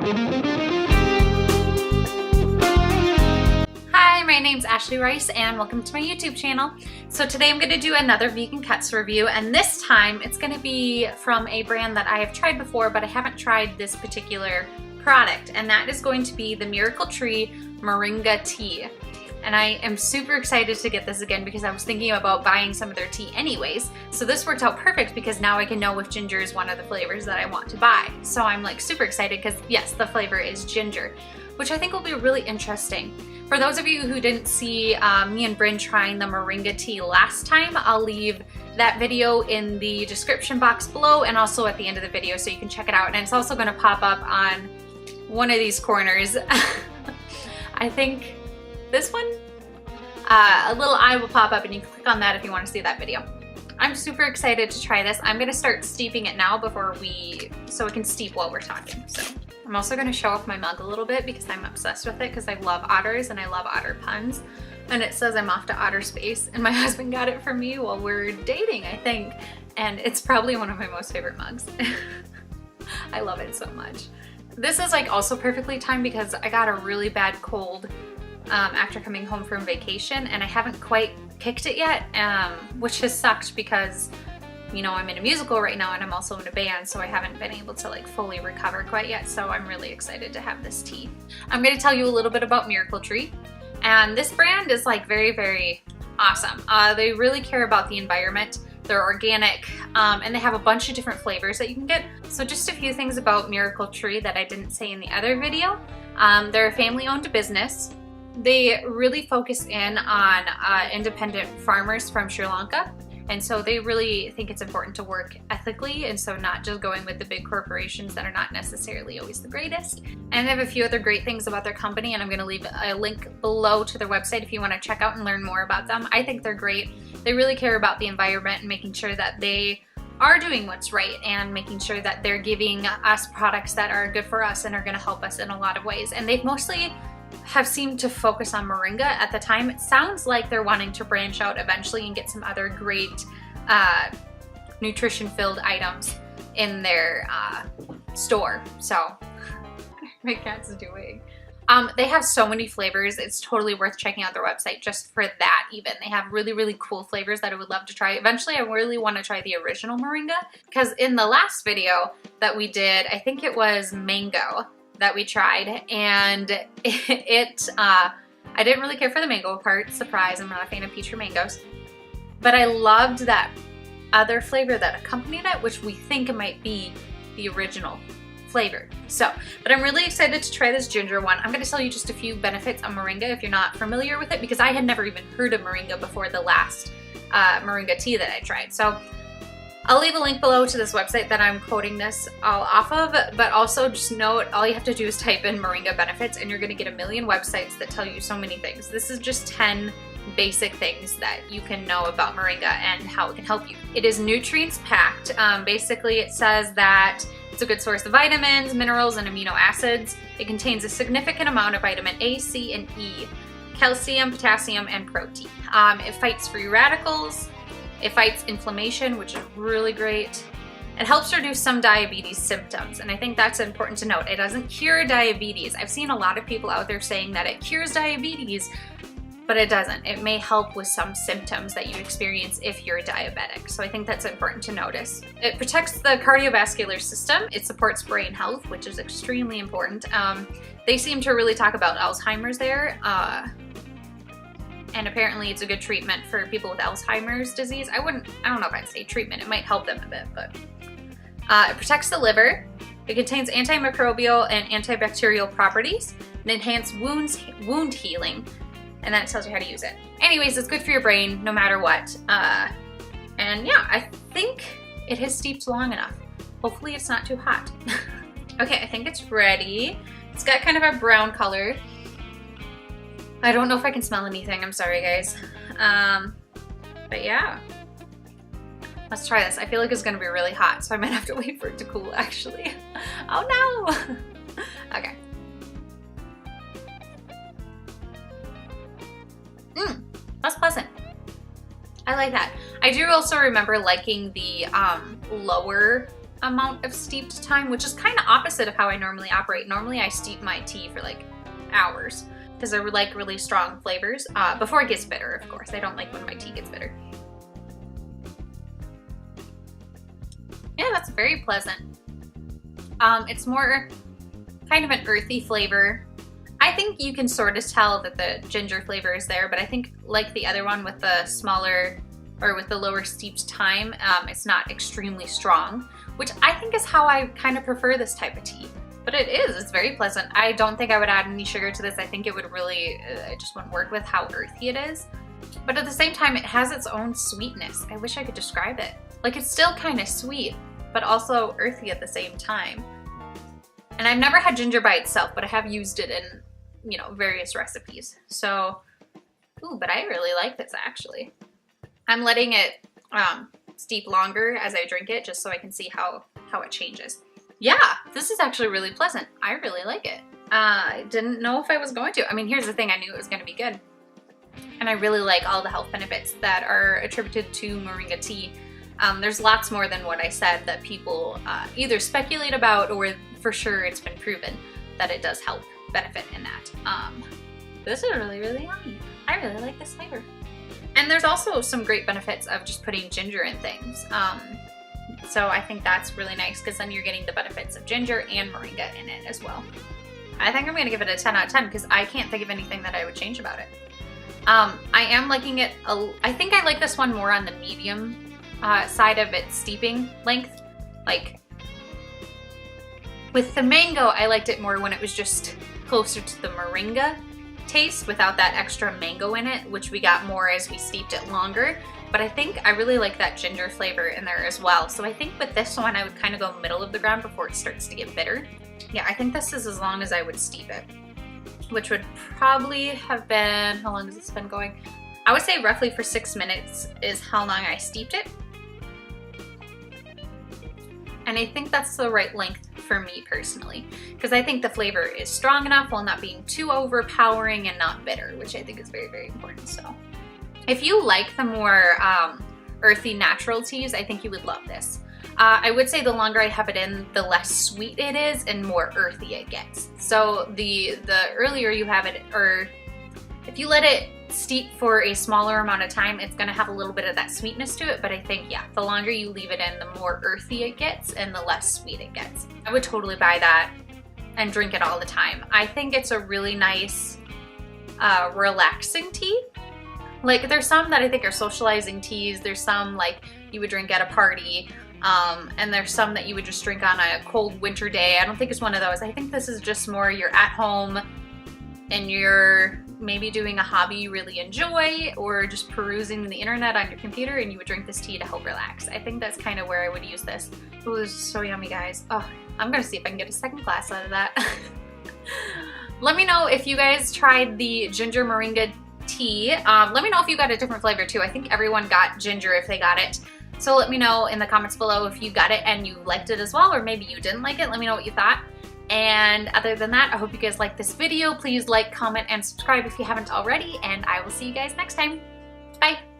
My name's Ashley Rice and welcome to my YouTube channel. So today I'm going to do another vegan cuts review, and this time it's going to be from a brand that I have tried before, but I haven't tried this particular product, and that is going to be the Miracle Tree Moringa Tea. And I am super excited to get this again because I was thinking about buying some of their tea anyways. So this worked out perfect because now I can know if ginger is one of the flavors that I want to buy. So I'm like super excited because yes, the flavor is ginger, which I think will be really interesting. For those of you who didn't see me and Bryn trying the Moringa tea last time, I'll leave that video in the description box below and also at the end of the video so you can check it out. And it's also going to pop up on one of these corners. I think this one, a little eye will pop up and you can click on that if you want to see that video. I'm super excited to try this. I'm going to start steeping it now so it can steep while we're talking. So I'm also going to show off my mug a little bit because I'm obsessed with it because I love otters and I love otter puns. And it says I'm off to outer space, and my husband got it for me while we're dating, I think. And it's probably one of my most favorite mugs. I love it so much. This is like also perfectly timed because I got a really bad cold after coming home from vacation, and I haven't quite kicked it yet, which has sucked because, you know, I'm in a musical right now and I'm also in a band, so I haven't been able to like fully recover quite yet, so I'm really excited to have this tea. I'm going to tell you a little bit about Miracle Tree, and this brand is like very, very awesome. They really care about the environment. They're organic, and they have a bunch of different flavors that you can get. So just a few things about Miracle Tree that I didn't say in the other video. They're a family-owned business. They really focus in on independent farmers from Sri Lanka, and so they really think it's important to work ethically, and so not just going with the big corporations that are not necessarily always the greatest. And they have a few other great things about their company, and I'm going to leave a link below to their website if you want to check out and learn more about them. I think they're great. They really care about the environment and making sure that they are doing what's right and making sure that they're giving us products that are good for us and are going to help us in a lot of ways. And they've mostly have seemed to focus on moringa at the time. It sounds like they're wanting to branch out eventually and get some other great nutrition-filled items in their store. So, my cat's doing. They have so many flavors. It's totally worth checking out their website just for that even. They have really, really cool flavors that I would love to try. Eventually, I really want to try the original moringa because in the last video that we did, I think it was mango that we tried, and I didn't really care for the mango part. Surprise, I'm not a fan of peach or mangoes. But I loved that other flavor that accompanied it, which we think it might be the original flavor. So, but I'm really excited to try this ginger one. I'm going to tell you just a few benefits of moringa if you're not familiar with it, because I had never even heard of moringa before the last moringa tea that I tried. So I'll leave a link below to this website that I'm quoting this all off of, but also just note, all you have to do is type in moringa benefits and you're going to get a million websites that tell you so many things. This is just 10 basic things that you can know about moringa and how it can help you. It is nutrients packed. Basically, it says that it's a good source of vitamins, minerals, and amino acids. It contains a significant amount of vitamin A, C, and E, calcium, potassium, and protein. It fights free radicals. It fights inflammation, which is really great. It helps reduce some diabetes symptoms, and I think that's important to note. It doesn't cure diabetes. I've seen a lot of people out there saying that it cures diabetes, but it doesn't. It may help with some symptoms that you experience if you're diabetic, so I think that's important to notice. It protects the cardiovascular system. It supports brain health, which is extremely important. They seem to really talk about Alzheimer's there. And apparently it's a good treatment for people with Alzheimer's disease. I don't know if I'd say treatment, it might help them a bit, but it protects the liver. It contains antimicrobial and antibacterial properties and enhance wound healing, and that tells you how to use it. Anyways, it's good for your brain no matter what. And yeah, I think it has steeped long enough. Hopefully it's not too hot. Okay, I think it's ready. It's got kind of a brown color. I don't know if I can smell anything, I'm sorry guys. But yeah, let's try this. I feel like it's gonna be really hot, so I might have to wait for it to cool actually. Oh no! Okay. That's pleasant. I like that. I do also remember liking the lower amount of steeped time, which is kind of opposite of how I normally operate. Normally I steep my tea for like hours because they're like really strong flavors before it gets bitter, of course. I don't like when my tea gets bitter. Yeah, that's very pleasant. It's more kind of an earthy flavor. I think you can sort of tell that the ginger flavor is there, but I think like the other one with the smaller or with the lower steeped time, it's not extremely strong, which I think is how I kind of prefer this type of tea. But it's very pleasant. I don't think I would add any sugar to this. I think it would really, it just wouldn't work with how earthy it is. But at the same time, it has its own sweetness. I wish I could describe it. Like, it's still kind of sweet, but also earthy at the same time. And I've never had ginger by itself, but I have used it in, you know, various recipes. So, ooh, but I really like this actually. I'm letting it steep longer as I drink it, just so I can see how it changes. Yeah, this is actually really pleasant. I really like it. I didn't know if I was going to. I mean, here's the thing, I knew it was gonna be good. And I really like all the health benefits that are attributed to moringa tea. There's lots more than what I said that people either speculate about, or for sure it's been proven that it does help benefit in that. This is really, really yummy. I really like this flavor. And there's also some great benefits of just putting ginger in things. So I think that's really nice because then you're getting the benefits of ginger and moringa in it as well. I think I'm gonna give it a 10 out of 10 because I can't think of anything that I would change about it. I am liking it, I think I like this one more on the medium side of its steeping length. Like, with the mango, I liked it more when it was just closer to the moringa taste without that extra mango in it, which we got more as we steeped it longer. But I think I really like that ginger flavor in there as well. So I think with this one, I would kind of go middle of the ground before it starts to get bitter. Yeah, I think this is as long as I would steep it, which would probably have been, how long has this been going? I would say roughly for 6 minutes is how long I steeped it. And I think that's the right length for me personally, because I think the flavor is strong enough while not being too overpowering and not bitter, which I think is very, very important. So if you like the more earthy natural teas, I think you would love this. I would say the longer I have it in, the less sweet it is and more earthy it gets. So the earlier you have it, or if you let it steep for a smaller amount of time, it's gonna have a little bit of that sweetness to it, but I think, yeah, the longer you leave it in, the more earthy it gets and the less sweet it gets. I would totally buy that and drink it all the time. I think it's a really nice, relaxing tea. Like, there's some that I think are socializing teas, there's some like you would drink at a party, and there's some that you would just drink on a cold winter day. I don't think it's one of those. I think this is just more you're at home and you're maybe doing a hobby you really enjoy, or just perusing the internet on your computer, and you would drink this tea to help relax. I think that's kind of where I would use this. Oh, this is so yummy, guys. Oh, I'm gonna see if I can get a second glass out of that. Let me know if you guys tried the ginger moringa tea. Let me know if you got a different flavor too. I think everyone got ginger if they got it. So let me know in the comments below if you got it and you liked it as well, or maybe you didn't like it. Let me know what you thought. And other than that, I hope you guys liked this video. Please like, comment, and subscribe if you haven't already, and I will see you guys next time. Bye!